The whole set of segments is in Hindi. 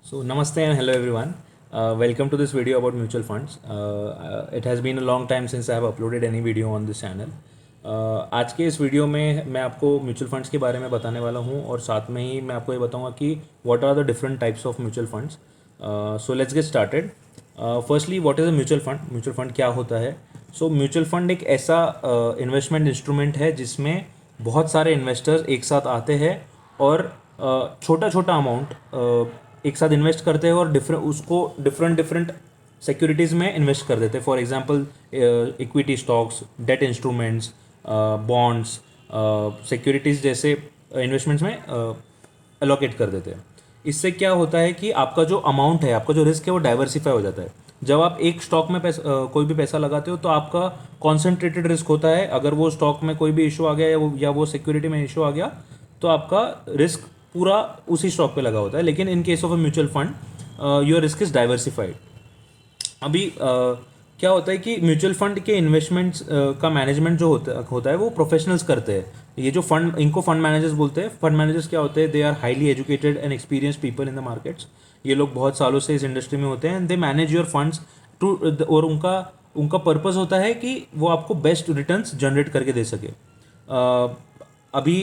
So, namaste and hello everyone. Welcome to this video about mutual funds. It has been a long time since I have uploaded any video on this channel. आज के इस वीडियो में मैं आपको म्यूचुअल फंड्स के बारे में बताने वाला हूँ और साथ में ही मैं आपको ये बताऊँगा कि what are the different types of mutual funds. So let's get started. Firstly what is a mutual fund. Mutual fund क्या होता है? सो म्यूचुअल फंड एक ऐसा इन्वेस्टमेंट इंस्ट्रूमेंट है जिसमें बहुत सारे इन्वेस्टर्स एक साथ आते हैं और छोटा छोटा अमाउंट एक साथ इन्वेस्ट करते हैं और डिफरेंट डिफरेंट सिक्योरिटीज़ में इन्वेस्ट कर देते हैं. For example equity stocks, debt instruments, bonds, securities जैसे इन्वेस्टमेंट्स में अलोकेट कर देते हैं. इससे क्या होता है कि आपका जो अमाउंट है, आपका जो रिस्क है वो डाइवर्सिफाई हो जाता है. जब आप एक स्टॉक में कोई भी पैसा लगाते हो तो आपका कॉन्सेंट्रेटेड रिस्क होता है. अगर वो स्टॉक में कोई भी इशू आ गया या वो सिक्योरिटी में इशू आ गया तो आपका रिस्क पूरा उसी स्टॉक पे लगा होता है. लेकिन in case of a mutual fund your risk is diversified. अभी क्या होता है कि म्यूचुअल फंड के इन्वेस्टमेंट्स का मैनेजमेंट जो होता है वो प्रोफेशनल्स करते हैं. ये जो फंड, इनको फंड मैनेजर्स बोलते हैं. फंड मैनेजर्स क्या होते हैं? They are highly educated and experience people in the markets. ये लोग बहुत सालों से इस इंडस्ट्री में होते हैं and they manage your funds too. और उनका पर्पस होता है कि वो आपको बेस्ट रिटर्न्स जनरेट करके दे सके. अभी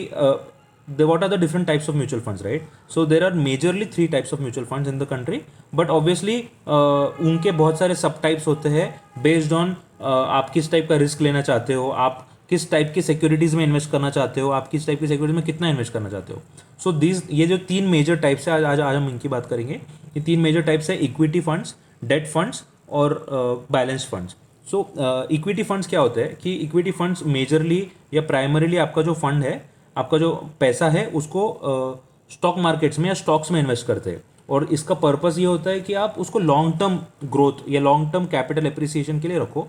what are the different types of mutual funds, right? So there are majorly three types of mutual funds in the country, but obviously उनके बहुत सारे सब टाइप्स होते हैं बेस्ड ऑन आप किस टाइप का रिस्क लेना चाहते हो, आप किस टाइप की सिक्योरिटीज़ में इन्वेस्ट करना चाहते हो, आप किस टाइप की सिक्योरिटीज में कितना इन्वेस्ट करना चाहते हो. सो ये जो तीन मेजर टाइप्स है, आज हम इनकी बात करेंगे. ये तीन मेजर टाइप्स है: इक्विटी फंड्स, डेट फंड्स और बैलेंस फंड्स. सो इक्विटी फंड्स क्या होते हैं कि इक्विटी फंड्स मेजरली या प्राइमरीली आपका जो फंड है, आपका जो पैसा है उसको स्टॉक मार्केट्स में या स्टॉक्स में इन्वेस्ट करते हैं. और इसका पर्पस ये होता है कि आप उसको लॉन्ग टर्म ग्रोथ या लॉन्ग टर्म कैपिटल एप्रिसिएशन के लिए रखो.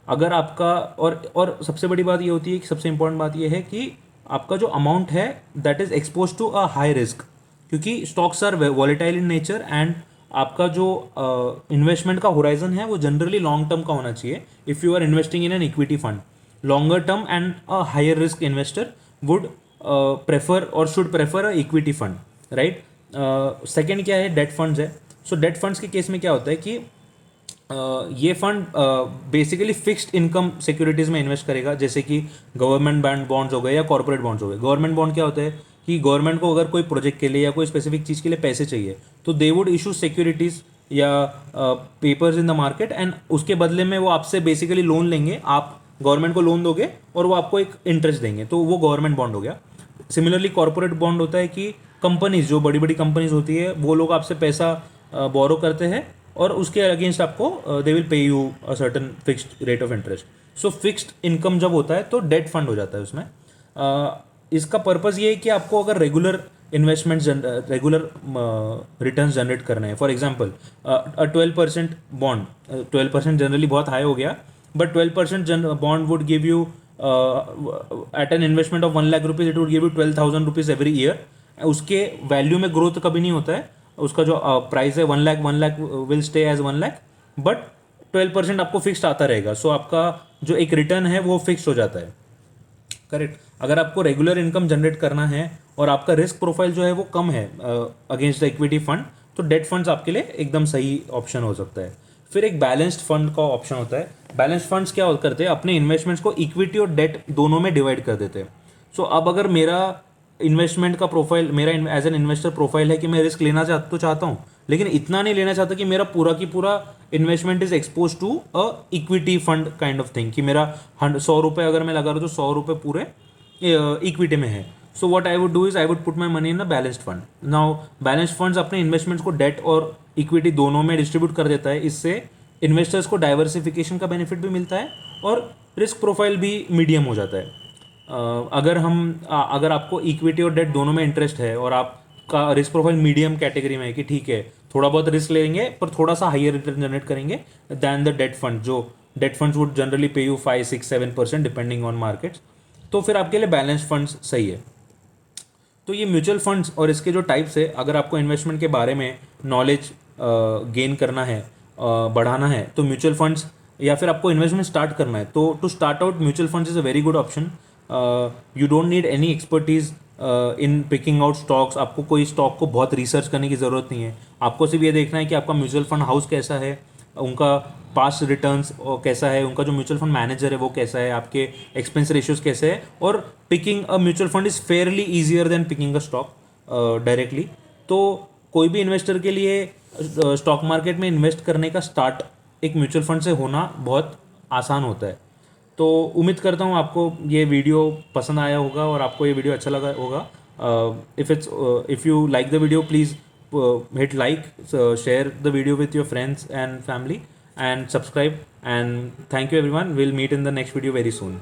अगर आपका और सबसे बड़ी बात ये होती है कि सबसे इंपॉर्टेंट बात ये है कि आपका जो अमाउंट है that is expose to a high risk, क्योंकि stocks are volatile in nature and आपका जो इन्वेस्टमेंट का होराइजन है वो जनरली लॉन्ग टर्म का होना चाहिए. If you are investing in an equity fund, longer term and a higher risk investor would prefer or should prefer a equity fund, right? Second क्या है? डेट फंड्स है. सो डेट फंड्स के केस में क्या होता है कि ये fund basically fixed income securities में इन्वेस्ट करेगा, जैसे कि गवर्नमेंट बॉन्ड्स हो गए या कॉर्पोरेट बॉन्ड्स हो गए. गवर्नमेंट बॉन्ड क्या होता है कि गवर्नमेंट को अगर कोई प्रोजेक्ट के लिए या कोई स्पेसिफिक चीज़ के लिए पैसे चाहिए तो दे वुड इशू सिक्योरिटीज़ या papers in the market and उसके बदले में वो आपसे बेसिकली लोन लेंगे. आप गवर्नमेंट को लोन दोगे और वो आपको एक इंटरेस्ट देंगे, तो वो गवर्नमेंट बॉन्ड हो गया. सिमिलरली कॉर्पोरेट बॉन्ड होता है कि कंपनीज, जो बड़ी बड़ी कंपनीज होती है, वो लोग आपसे पैसा बोरो करते हैं और उसके अगेंस्ट आपको they will pay you a certain fixed rate of interest. So fixed income जब होता है तो डेट फंड हो जाता है उसमें. इसका पर्पज़ ये है कि आपको अगर रेगुलर रेगुलर रिटर्न्स जनरेट करने हैं. फॉर एग्जांपल 12% बॉन्ड, 12% जनरली बहुत हाई हो गया, but 12% bond would give you at an investment of 1 lakh rupees it would give you 12,000 rupees every year. उसके वैल्यू में ग्रोथ कभी नहीं होता है. उसका जो प्राइस है 1 lakh will stay as 1 lakh, but 12% आपको फिक्स्ड आता रहेगा. सो आपका जो एक रिटर्न है वो फिक्स हो जाता है. करेक्ट. अगर आपको रेगुलर इनकम जनरेट करना है और आपका रिस्क प्रोफाइल जो है वो कम है अगेंस्ट द इक्विटी फंड, तो डेट फंड्स आपके लिए एकदम सही ऑप्शन हो सकता है. फिर एक बैलेंस्ड फंड का ऑप्शन होता है. बैलेंस्ड फंड्स क्या करते हैं? अपने इन्वेस्टमेंट्स को इक्विटी और डेट दोनों में डिवाइड कर देते हैं. सो अब अगर मेरा इन्वेस्टमेंट का प्रोफाइल, मेरा एज एन इन्वेस्टर प्रोफाइल है कि मैं रिस्क लेना चाहता हूँ, लेकिन इतना नहीं लेना चाहता कि मेरा पूरा की पूरा investment is expose to a equity fund kind of thing, कि मेरा 100 रुपये अगर मैं लगा रहा हूँ तो 100 रुपये पूरे इक्विटी में है. So what I would do is I would put my money in a balanced fund. Now balanced funds अपने इन्वेस्टमेंट्स को डेट और इक्विटी दोनों में डिस्ट्रीब्यूट कर देता है. इससे इन्वेस्टर्स को डाइवर्सिफिकेशन का बेनिफिट भी मिलता है और रिस्क प्रोफाइल भी मीडियम हो जाता है. अगर आपको इक्विटी और डेट दोनों में इंटरेस्ट है और आपका रिस्क प्रोफाइल मीडियम कैटेगरी में है कि ठीक है थोड़ा बहुत रिस्क लेंगे पर थोड़ा सा हायर रिटर्न जनरेट करेंगे दैन द डेट फंड, जो डेट फंड्स वुड जनरली पे यू 5, 6, 7% डिपेंडिंग ऑन मार्केट्स, तो फिर आपके लिए बैलेंस फंड्स सही है. तो ये म्यूचुअल फंड्स और इसके जो टाइप्स है, अगर आपको इन्वेस्टमेंट के बारे में नॉलेज गेन करना है, बढ़ाना है, तो म्यूचुअल फंड्स, या फिर आपको इन्वेस्टमेंट स्टार्ट करना है, तो to start out mutual funds is a very good option. You don't need any expertise in picking out stocks. आपको कोई स्टॉक को बहुत रिसर्च करने की ज़रूरत नहीं है, आपको सिर्फ ये देखना है कि आपका म्यूचुअल फंड हाउस कैसा है, उनका पास्ट रिटर्न्स कैसा है, उनका जो म्यूचुअल फंड मैनेजर है वो कैसा है, आपके एक्सपेंस रेशियोज कैसे है। और picking a mutual fund is Fairlie easier than picking a stock directly. तो कोई भी इन्वेस्टर के लिए स्टॉक मार्केट में इन्वेस्ट करने का स्टार्ट एक म्यूचुअल फंड से होना बहुत आसान होता है। तो उम्मीद करता हूँ आपको ये वीडियो पसंद आया होगा और आपको ये वीडियो अच्छा लगा होगा। If you like the video, please hit like, share the video with your friends and family, and subscribe. And thank you everyone. We'll meet in the next video very soon.